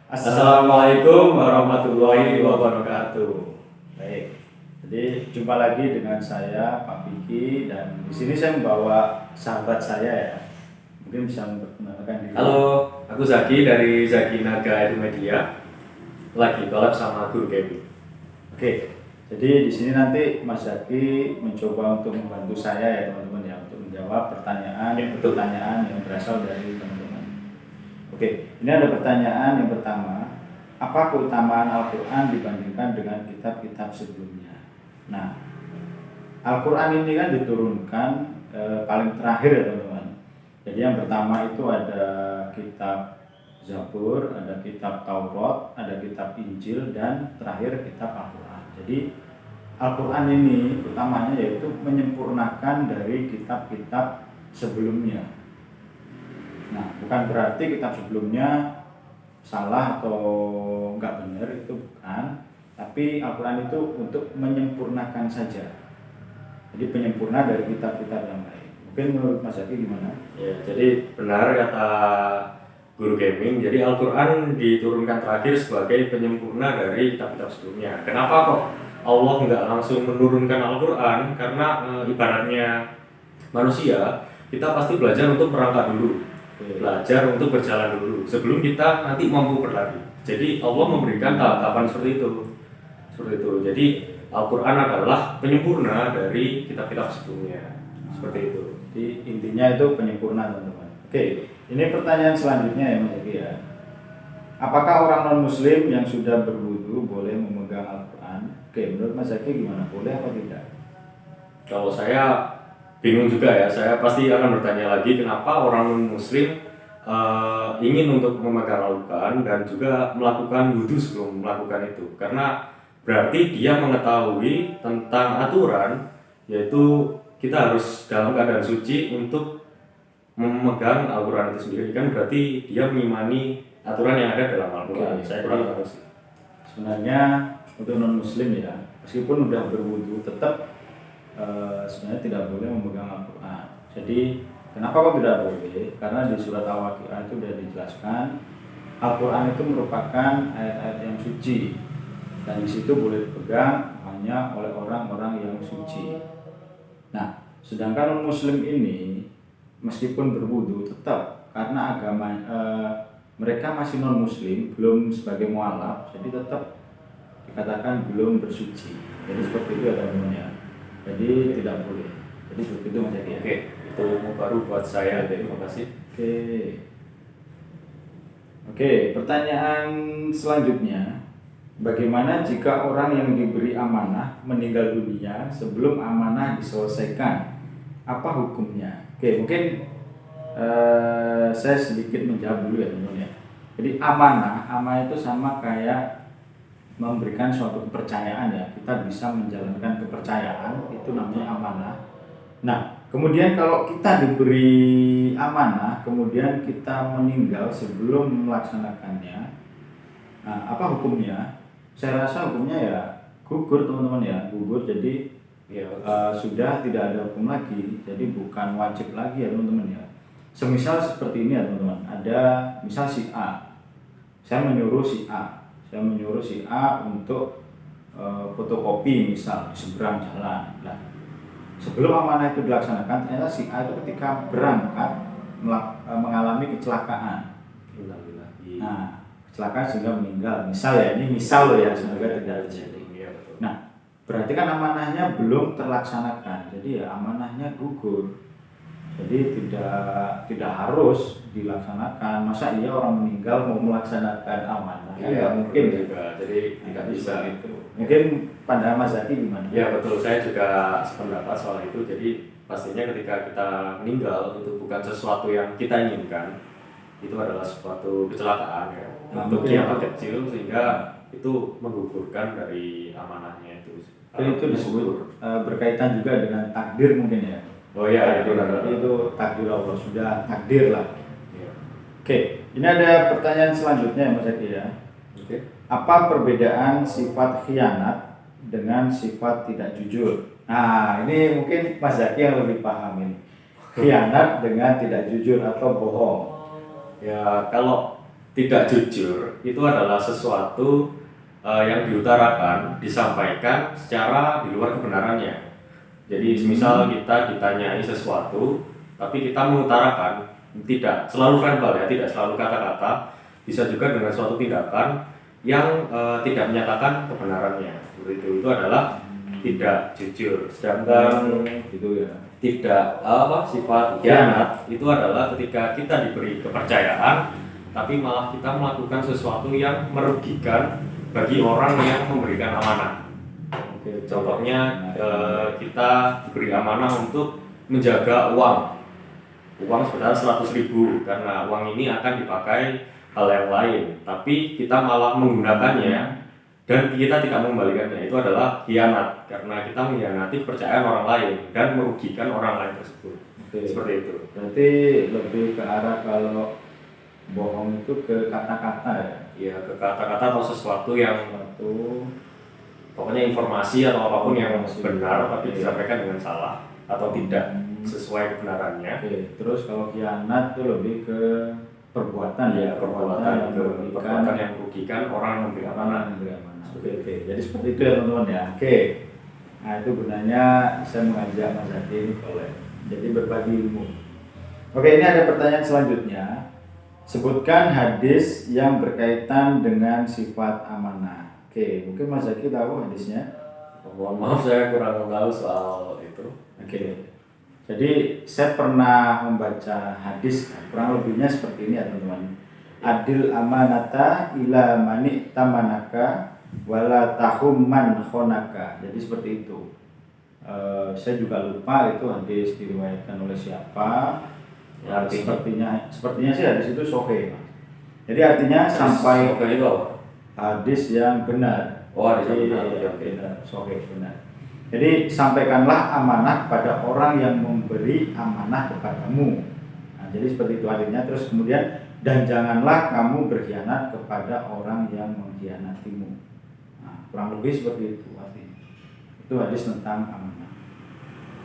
Assalamualaikum warahmatullahi wabarakatuh. Baik, jadi jumpa lagi dengan saya Pak Vicky dan di sini saya membawa sahabat saya ya. Mungkin bisa memperkenalkan diri. Halo, aku Zaki dari Zaki Naga Edu Media. Lagi collab sama Guru Gaming. Oke, jadi di sini nanti Mas Zaki mencoba untuk membantu saya ya teman-teman ya untuk menjawab pertanyaan yang berasal dari teman-teman. Oke, ini ada pertanyaan yang pertama. Apa keutamaan Al-Quran dibandingkan dengan kitab-kitab sebelumnya? Nah, Al-Quran ini kan diturunkan paling terakhir ya teman-teman. Jadi yang pertama itu ada kitab Zabur, ada kitab Taurat, ada kitab Injil, dan terakhir kitab Al-Quran. Jadi Al-Quran ini utamanya yaitu menyempurnakan dari kitab-kitab sebelumnya. Nah, bukan berarti kitab sebelumnya salah atau enggak benar, itu bukan. Tapi Al-Quran itu untuk menyempurnakan saja. Jadi penyempurna dari kitab-kitab yang lain. Mungkin menurut Mas Zaki gimana? Ya, jadi benar kata Guru Gaming. Jadi Al-Quran diturunkan terakhir sebagai penyempurna dari kitab-kitab sebelumnya. Kenapa kok Allah nggak langsung menurunkan Al-Quran? Karena ibaratnya manusia, kita pasti belajar untuk merangkak dulu. Belajar untuk berjalan dulu sebelum kita nanti mampu berlari. Jadi Allah memberikan tahapan seperti itu. Jadi Al-Quran adalah penyempurna dari kitab-kitab sebelumnya. Seperti itu. Jadi intinya itu penyempurna teman-teman. Oke, ini pertanyaan selanjutnya ya Mas Zaki ya. Apakah orang non-muslim yang sudah berwudu boleh memegang Al-Quran? Oke, menurut Mas Zaki gimana? Boleh atau tidak? Kalau saya bingung juga ya, saya pasti akan bertanya lagi kenapa orang muslim ingin untuk memegang Al-Quran dan juga melakukan wudhu sebelum melakukan itu, karena berarti dia mengetahui tentang aturan, yaitu kita harus dalam keadaan suci untuk memegang Al-Quran itu sendiri, kan berarti dia mengimani aturan yang ada dalam Al-Quran. Saya kurang tahu sih. Sebenarnya untuk non-muslim ya, meskipun udah berwudu tetap sebenarnya tidak boleh memegang Al-Quran. Jadi kenapa kok tidak boleh? Karena di surat Al-Waqiah itu sudah dijelaskan Al-Quran itu merupakan ayat-ayat yang suci dan di situ boleh dipegang hanya oleh orang-orang yang suci. Nah, sedangkan non-muslim ini meskipun berwudu tetap karena agama mereka masih non-muslim, belum sebagai mualaf, jadi tetap dikatakan belum bersuci. Jadi seperti itu ya teman-teman ya. Jadi tidak boleh. Jadi seperti itu Mas Zaki. Oke, itu ilmu baru buat saya. Terima kasih. Oke, pertanyaan selanjutnya. Bagaimana jika orang yang diberi amanah meninggal dunia sebelum amanah diselesaikan? Apa hukumnya? Oke, mungkin saya sedikit menjawab dulu ya teman-teman ya. Jadi amanah itu sama kayak memberikan suatu kepercayaan ya, kita bisa menjalankan kepercayaan, itu namanya amanah. Nah, kemudian kalau kita diberi amanah, kemudian kita meninggal sebelum melaksanakannya, nah, apa hukumnya? Saya rasa hukumnya ya gugur teman-teman ya, gugur. Jadi ya, sudah tidak ada hukum lagi, jadi bukan wajib lagi ya teman-teman ya. Semisal seperti ini ya teman-teman, ada misal si A, saya menyuruh si A untuk fotokopi misal di seberang jalan. Nah, sebelum amanah itu dilaksanakan, ternyata si A itu ketika berangkat mengalami kecelakaan. Nah, kecelakaan sehingga meninggal. Misal ya, ini misal loh ya, semoga tidak terjadi. Nah, berarti kan amanahnya belum terlaksanakan, jadi ya amanahnya gugur. Jadi tidak harus dilaksanakan. Masa iya orang meninggal mau melaksanakan amanah? Iya, mungkin juga. Jadi tidak bisa itu. Mungkin pada Mas Zaki gimana? Ya betul, saya juga sependapat soal itu. Jadi pastinya ketika kita meninggal itu bukan sesuatu yang kita inginkan, itu adalah suatu kecelakaan ya. Untuk yang kecil sehingga itu menggugurkan dari amanahnya itu. Itu disebut berkaitan juga dengan takdir mungkin ya. Oh iya, itu takdir Allah, sudah takdir lah. Ya. Oke, ini ada pertanyaan selanjutnya Mas Zaki ya. Oke. Apa perbedaan sifat khianat dengan sifat tidak jujur? Nah, ini mungkin Mas Zaki yang lebih paham ini. Khianat dengan tidak jujur atau bohong. Ya, kalau tidak jujur itu adalah sesuatu yang diutarakan, disampaikan secara di luar kebenarannya. Jadi misal kita ditanyai sesuatu, tapi kita mengutarakan, tidak selalu verbal ya, tidak selalu kata-kata, bisa juga dengan suatu tindakan yang tidak menyatakan kebenarannya. Itu adalah tidak jujur. Sedangkan gitu ya. tidak sifat khianat itu adalah ketika kita diberi kepercayaan, tapi malah kita melakukan sesuatu yang merugikan bagi orang yang memberikan amanah. Contohnya kita diberi amanah untuk menjaga uang sebesar 100.000 karena uang ini akan dipakai hal yang lain, tapi kita malah menggunakannya dan kita tidak mengembalikannya. Itu adalah khianat karena kita mengkhianati kepercayaan orang lain dan merugikan orang lain tersebut. Seperti itu. Berarti lebih ke arah kalau bohong itu ke kata-kata ya? Iya, ke kata-kata atau sesuatu yang pokoknya informasi atau apapun yang benar tapi disampaikan dengan salah atau tidak sesuai kebenarannya. Terus kalau khianat itu lebih ke perbuatan ya, perbuatan yang merugikan orang yang memberi amanah. Oke. Jadi seperti itu ya teman-teman ya. Oke. Nah itu gunanya saya mengajak Mas Hadi jadi berbagi ilmu. Oke, ini ada pertanyaan selanjutnya. Sebutkan hadis yang berkaitan dengan sifat amanah. Oke, mungkin Mas Zaki tahu hadisnya? Mohon maaf saya kurang tahu soal itu. Oke. Jadi saya pernah membaca hadis kurang lebihnya seperti ini ya teman-teman. Adil amanata ila mani tamanaka wala tahum man khonaka. Jadi seperti itu. Saya juga lupa itu hadis diriwayatkan oleh siapa. Ya, sepertinya sih hadis itu sahih. Jadi artinya sampai itu hadis yang benar. Hadis yang benar, sahih benar. Jadi sampaikanlah amanah kepada orang yang memberi amanah kepadamu. Nah, jadi seperti itu artinya. Terus kemudian dan janganlah kamu berkhianat kepada orang yang mengkhianatimu. Nah, kurang lebih seperti itu artinya. Itu hadis tentang amanah.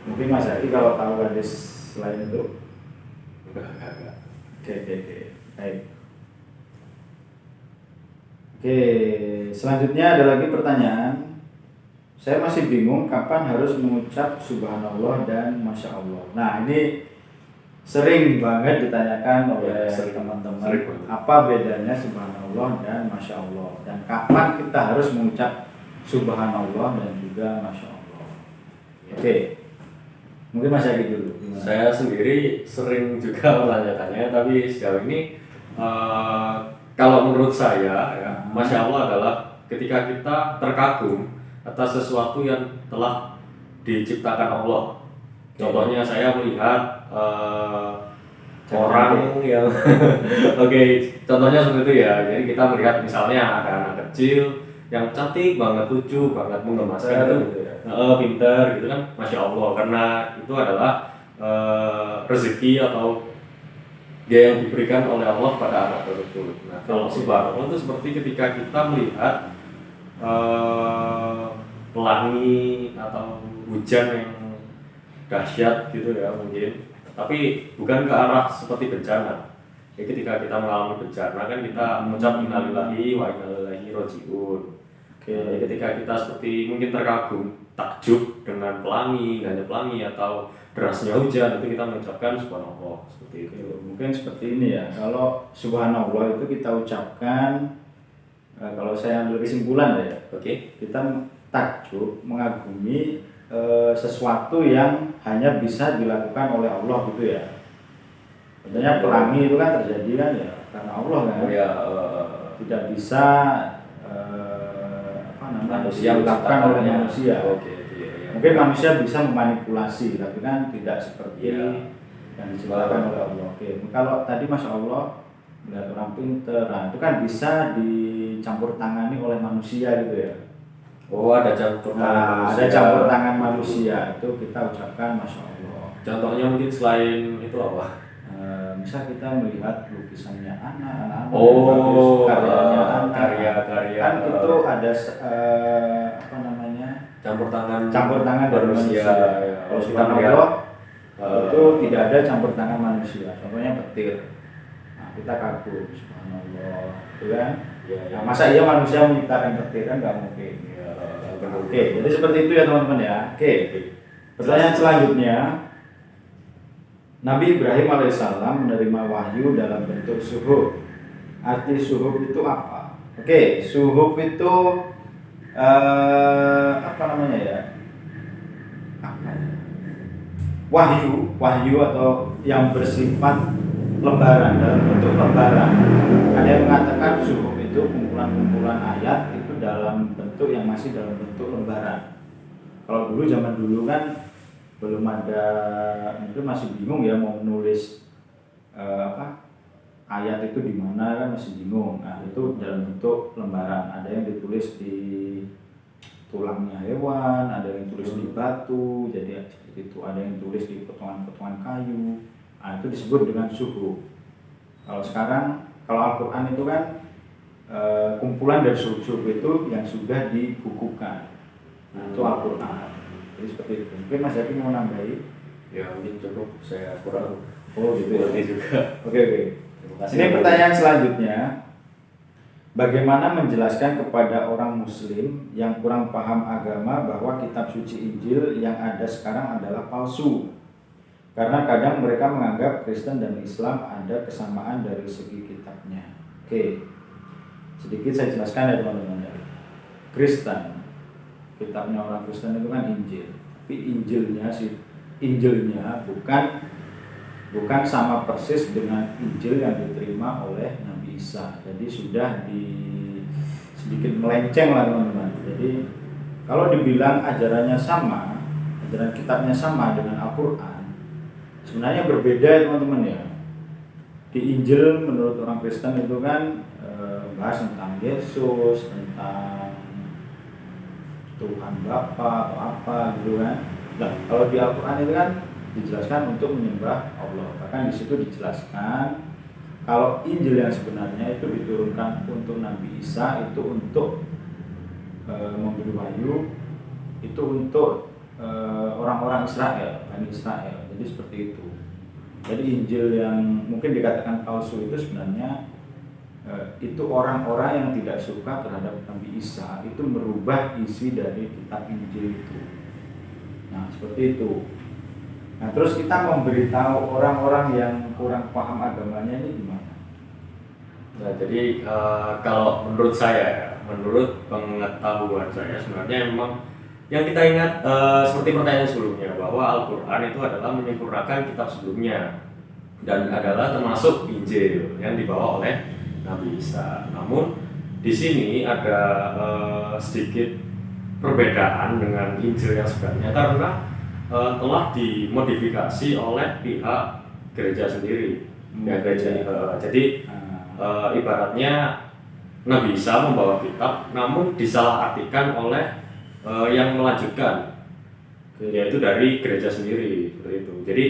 Mungkin Mas Hadi kalau tahu hadis selain itu. Enggak. Oke. Baik. Oke, selanjutnya ada lagi pertanyaan. Saya masih bingung kapan harus mengucap subhanallah dan masya Allah. Nah ini sering banget ditanyakan oleh teman-teman. Apa bedanya subhanallah dan masya Allah, dan kapan kita harus mengucap subhanallah dan juga masya Allah. Oke. Mungkin Mas Yagi dulu. Gimana? Saya sendiri sering juga bertanya-tanya, tapi sejauh ini kalau menurut saya ya, masya Allah adalah ketika kita terkagum atas sesuatu yang telah diciptakan Allah. Contohnya saya melihat orang yang contohnya seperti itu ya. Jadi kita melihat misalnya ada anak kecil yang cantik banget, lucu banget, menggemaskan itu, pintar gitu kan, masya Allah, karena itu adalah rezeki atau dia yang diberikan oleh Allah pada anak tersebut. Nah, kalau subhanallah itu seperti ketika kita melihat pelangi atau hujan yang dahsyat gitu ya mungkin, tapi bukan ke arah seperti bencana. Jadi ketika kita mengalami bencana kan kita mengucap innalillahi wa inna ilaihi raji'un. Jadi ketika kita seperti mungkin terkagum, takjub dengan pelangi, indahnya pelangi atau derasnya hujan, itu kita mengucapkan subhanallah seperti itu. Mungkin seperti ini ya. Kalau subhanallah itu kita ucapkan, kalau saya ambil kesimpulan ya, kita takjub, mengagumi sesuatu yang hanya bisa dilakukan oleh Allah gitu ya. Contohnya pelangi itu kan terjadi kan ya karena Allah kan. Tidak bisa manusia dilakukan oleh manusia. Mungkin manusia bisa memanipulasi, tapi kan tidak seperti yang diciptakan oleh Allah. Kalau tadi masya Allah melihat orang pintar, nah itu kan bisa dicampur tangani oleh manusia gitu ya. Ada campur tangan manusia. Ada campur tangan manusia, itu kita ucapkan masya Allah. Contohnya mungkin selain itu apa? Misal kita melihat lukisannya anak-anak, karyanya karya kan itu ada campur tangan dari manusia. Kalau subhanallah itu tidak ada campur tangan manusia. Contohnya petir. Nah, kita kagum, subhanallah, gitu kan? Ya, ya. Nah, masa iya manusia menciptakan petir kan nggak mungkin. Ya, Oke, jadi seperti itu ya teman-teman ya. Oke, pertanyaan selanjutnya, Nabi Ibrahim alaihissalam menerima wahyu dalam bentuk suhuf. Arti suhuf itu apa? Oke, suhuf itu apa namanya ya? Apa ya? Wahyu atau yang bersifat lembaran, dalam bentuk lembaran. Ada yang mengatakan suhuf itu kumpulan-kumpulan ayat itu dalam bentuk yang masih dalam bentuk lembaran. Kalau dulu zaman dulu kan belum ada, mungkin masih bingung ya mau nulis ayat itu di mana kan masih bingung. Nah, itu dalam bentuk lembaran. Ada yang ditulis di tulangnya hewan, ada yang tulis di batu, jadi seperti itu. Ada yang tulis di potongan-potongan kayu. Nah, itu disebut dengan suhuf. Kalau sekarang, kalau Al-Quran itu kan kumpulan dari suhuf itu yang sudah dibukukan. Nah, itu Al-Quran. Jadi seperti itu. Mungkin Mas Yaki mau nambahi? Ya mungkin cukup, saya kurang. Oh gitu ya. Juga. Oke. Ini pertanyaan selanjutnya. Bagaimana menjelaskan kepada orang muslim yang kurang paham agama bahwa kitab suci Injil yang ada sekarang adalah palsu? Karena kadang mereka menganggap Kristen dan Islam ada kesamaan dari segi kitabnya. Oke, sedikit saya jelaskan ya teman-teman ya. Kristen, kitabnya orang Kristen itu kan Injil, tapi Injilnya bukan sama persis dengan Injil yang diterima oleh Nabi Isa. Jadi sudah sedikit melenceng lah teman-teman. Jadi kalau dibilang ajarannya sama, ajaran kitabnya sama dengan Al-Quran, sebenarnya berbeda ya teman-teman ya. Di Injil menurut orang Kristen itu kan bahas tentang Yesus, tentang Tuhan Bapa atau apa gitu kan. Nah, kalau di Al-Quran itu kan dijelaskan untuk menyembah Allah. Bahkan di situ dijelaskan kalau Injil yang sebenarnya itu diturunkan untuk Nabi Isa, itu untuk memberi wahyu, itu untuk orang-orang Israel, Bani Israel. Jadi seperti itu. Jadi Injil yang mungkin dikatakan palsu itu sebenarnya itu orang-orang yang tidak suka terhadap Nabi Isa, itu merubah isi dari kitab Injil itu. Nah seperti itu. Nah terus kita memberitahu orang-orang yang kurang paham agamanya ini gimana? Nah jadi kalau menurut saya, menurut pengetahuan saya sebenarnya memang yang kita ingat seperti pertanyaan sebelumnya bahwa Al-Quran itu adalah menyempurnakan kitab sebelumnya dan adalah termasuk Injil yang dibawa oleh Nabi Isa. Namun di sini ada sedikit perbedaan dengan Injil yang sebenarnya karena telah dimodifikasi oleh pihak gereja sendiri. Ya, gereja. Jadi ibaratnya Nabi Isa membawa kitab, namun disalahartikan oleh yang melanjutkan, yaitu dari gereja sendiri seperti itu. Jadi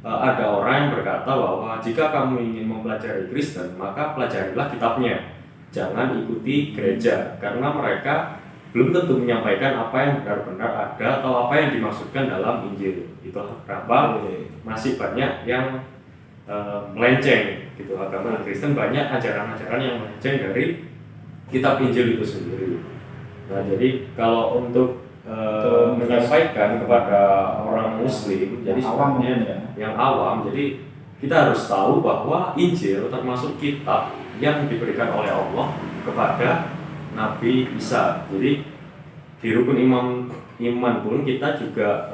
ada orang yang berkata bahwa jika kamu ingin mempelajari Kristen, maka pelajarilah kitabnya, jangan ikuti gereja, karena mereka belum tentu menyampaikan apa yang benar-benar ada atau apa yang dimaksudkan dalam Injil. Itulah kenapa masih banyak yang melenceng gitu. Agama Kristen banyak ajaran-ajaran yang melenceng dari kitab Injil itu sendiri. Nah jadi kalau untuk menyampaikan kepada orang Muslim, jadi sebenarnya yang awam, jadi kita harus tahu bahwa Injil termasuk kitab yang diberikan oleh Allah kepada Nabi Isa. Jadi di rukun iman pun kita juga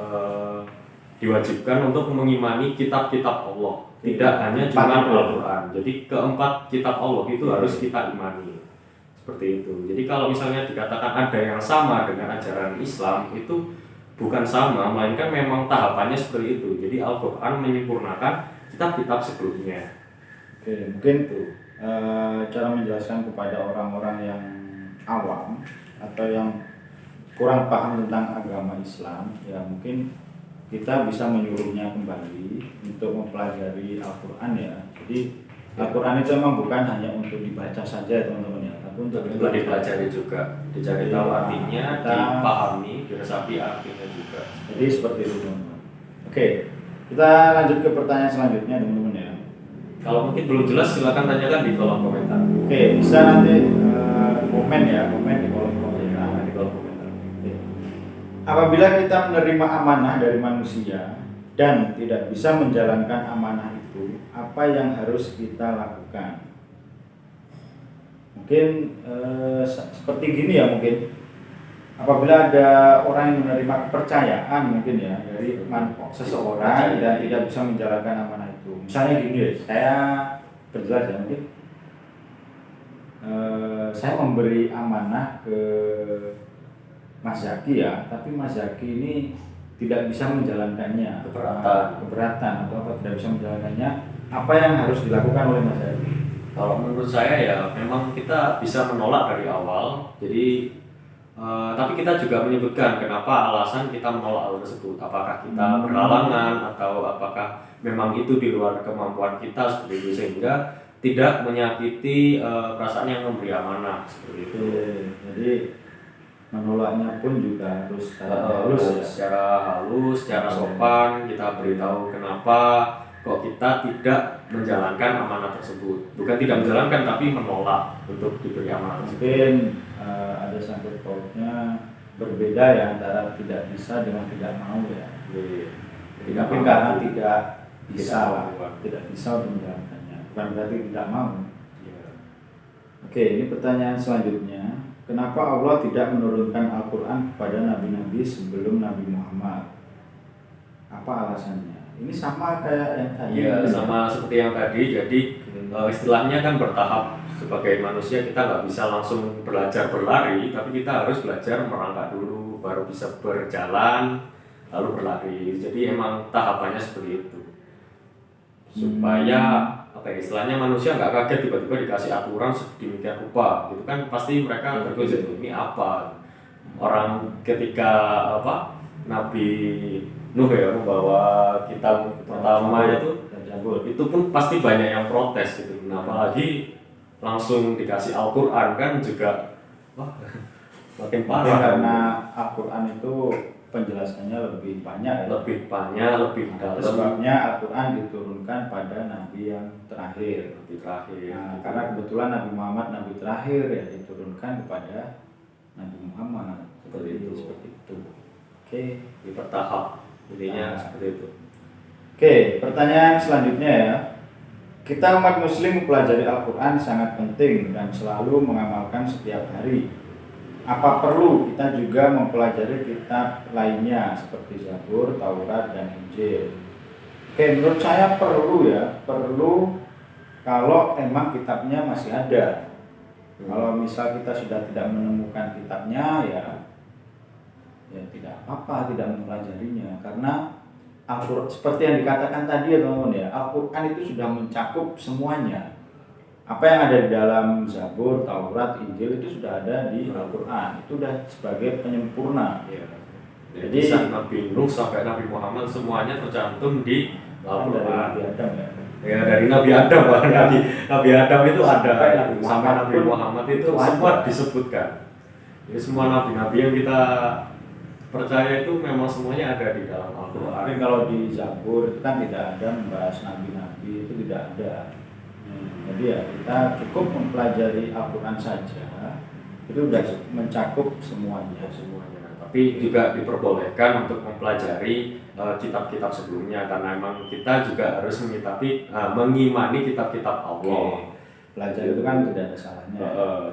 diwajibkan untuk mengimani kitab-kitab Allah, tidak hanya cuma Al-Quran. Jadi keempat kitab Allah itu harus kita imani. Seperti itu. Jadi kalau misalnya dikatakan ada yang sama dengan ajaran Islam, itu bukan sama, melainkan memang tahapannya seperti itu. Jadi Al-Quran menyempurnakan kitab-kitab sebelumnya. Oke, mungkin cara menjelaskan kepada orang-orang yang awam atau yang kurang paham tentang agama Islam, ya mungkin kita bisa menyuruhnya kembali untuk mempelajari Al-Quran ya. Jadi Al-Quran itu memang bukan hanya untuk dibaca saja teman-teman ya, tapi untuk dipelajari juga, dicari tahu artinya, dipahami, diresapi artinya juga. Jadi seperti itu teman-teman. Oke, kita lanjut ke pertanyaan selanjutnya teman-teman ya. Kalau mungkin belum jelas silakan tanyakan di kolom komentar. Oke, bisa nanti komen ya, komen di kolom komentar. Nah, di kolom komentar. Oke. Apabila kita menerima amanah dari manusia dan tidak bisa menjalankan amanah itu, apa yang harus kita lakukan? Mungkin seperti gini ya, mungkin apabila ada orang yang menerima kepercayaan mungkin ya dari seseorang dan tidak bisa menjalankan amanah itu. Misalnya gini deh, saya berjelas ya, mungkin saya memberi amanah ke Mas Zaki ya, tapi Mas Zaki ini tidak bisa menjalankannya, keberatan atau apa, tidak bisa menjalankannya. Apa yang harus dilakukan oleh Mas Zaki? Kalau menurut saya ya memang kita bisa menolak dari awal. Jadi tapi kita juga menyebutkan kenapa alasan kita menolak hal tersebut. Apakah kita berhalangan atau apakah memang itu di luar kemampuan kita seperti itu, sehingga tidak menyakiti perasaan yang memberi amanah seperti itu. Jadi menolaknya pun juga harus secara halus, secara sopan kita beritahu kenapa kok kita tidak menjalankan amanah tersebut. Bukan tidak menjalankan, tapi menolak untuk diberi amanah tersebut. Mungkin ada sangkut pautnya berbeda ya antara tidak bisa dengan tidak mau ya. Tapi karena tidak bisa lah, tidak bisa untuk menjalankannya, bukan berarti tidak mau. Oke, ini pertanyaan selanjutnya. Kenapa Allah tidak menurunkan Al-Quran kepada nabi-nabi sebelum Nabi Muhammad? Apa alasannya? Ini sama kayak yang tadi. Iya, sama seperti yang tadi. Jadi istilahnya kan bertahap. Sebagai manusia kita nggak bisa langsung belajar berlari, tapi kita harus belajar merangkak dulu, baru bisa berjalan, lalu berlari. Jadi emang tahapannya seperti itu. Supaya apa ya, istilahnya manusia nggak kaget tiba-tiba dikasih aturan sedemikian rupa, gitu kan pasti mereka terkejut, ini apa? Orang ketika apa Nabi Nuh ya membawa kitab pertama itu pun pasti banyak yang protes gitu. Nah, apalagi langsung dikasih Al-Quran kan juga makin parah. Karena Al-Quran itu penjelasannya lebih banyak, lebih dalam. Sebabnya Al-Quran diturunkan pada Nabi yang terakhir. Nah, karena kebetulan Nabi Muhammad Nabi terakhir ya, diturunkan kepada Nabi Muhammad seperti itu. Oke, di bertahap intinya seperti itu. Oke, pertanyaan selanjutnya ya. Kita umat muslim mempelajari Al-Quran sangat penting dan selalu mengamalkan setiap hari. Apa perlu kita juga mempelajari kitab lainnya seperti Zabur, Taurat, dan Injil? Oke, menurut saya perlu ya. Perlu kalau emang kitabnya masih ada. Kalau misal kita sudah tidak menemukan kitabnya ya tidak apa-apa tidak mempelajarinya, karena Al-Quran seperti yang dikatakan tadi ya teman-teman ya, Al-Quran itu sudah mencakup semuanya. Apa yang ada di dalam Zabur, Taurat, Injil itu sudah ada di Al-Quran. Itu sudah sebagai penyempurna. Jadi Nabi Nuh sampai Nabi Muhammad semuanya tercantum di Al-Quran. Dari Nabi Adam ya. Ya dari Nabi Adam Nabi Adam itu ada sampai Nabi Muhammad itu semua disebutkan. Jadi semua nabi-nabi yang kita percaya itu memang semuanya ada di dalam Al-Quran. Tapi kalau di Zabur itu kan tidak ada membahas nabi-nabi, itu tidak ada. Jadi ya kita cukup mempelajari Al-Quran saja, itu sudah mencakup semuanya. Tapi juga diperbolehkan untuk mempelajari kitab-kitab sebelumnya, karena memang kita juga harus mengimani kitab-kitab Allah. Belajar itu kan tidak ada salahnya.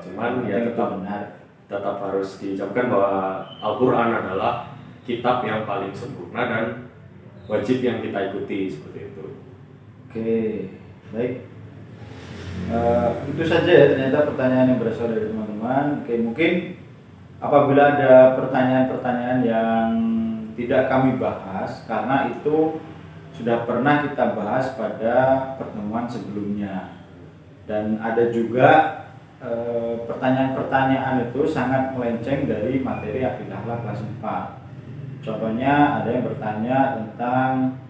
Cuman ya tetap harus diucapkan bahwa Al-Quran adalah kitab yang paling sempurna dan wajib yang kita ikuti seperti itu. Oke, baik. Itu saja ya ternyata pertanyaan yang berasal dari teman-teman. Oke, mungkin apabila ada pertanyaan-pertanyaan yang tidak kami bahas karena itu sudah pernah kita bahas pada pertemuan sebelumnya, dan ada juga pertanyaan-pertanyaan itu sangat melenceng dari materi akidah kelas 4. Contohnya ada yang bertanya tentang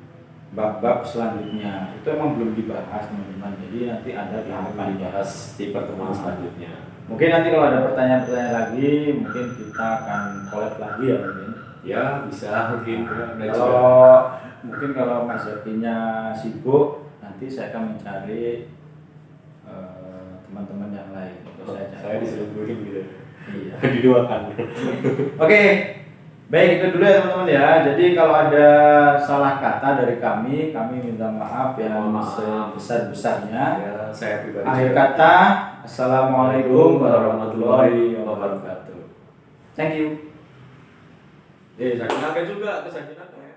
bab-bab selanjutnya, itu emang belum dibahas teman-teman, jadi nanti ada akan dibahas di pertemuan selanjutnya. Mungkin nanti kalau ada pertanyaan-pertanyaan lagi mungkin kita akan collab lagi ya mungkin. Ya bisa mungkin. Kalau Mas Zakinya sibuk Nanti saya akan mencari teman-teman yang lain untuk Saya diselingkuhin gitu. Iya. Diduakan. Oke, baik itu dulu ya teman-teman ya. Jadi kalau ada salah kata dari kami minta maaf yang sebesar-besarnya. Ya, saya pribadi. Akhir kata, Assalamualaikum warahmatullahi wabarakatuh. Thank you. Sakinah juga, kesakinah.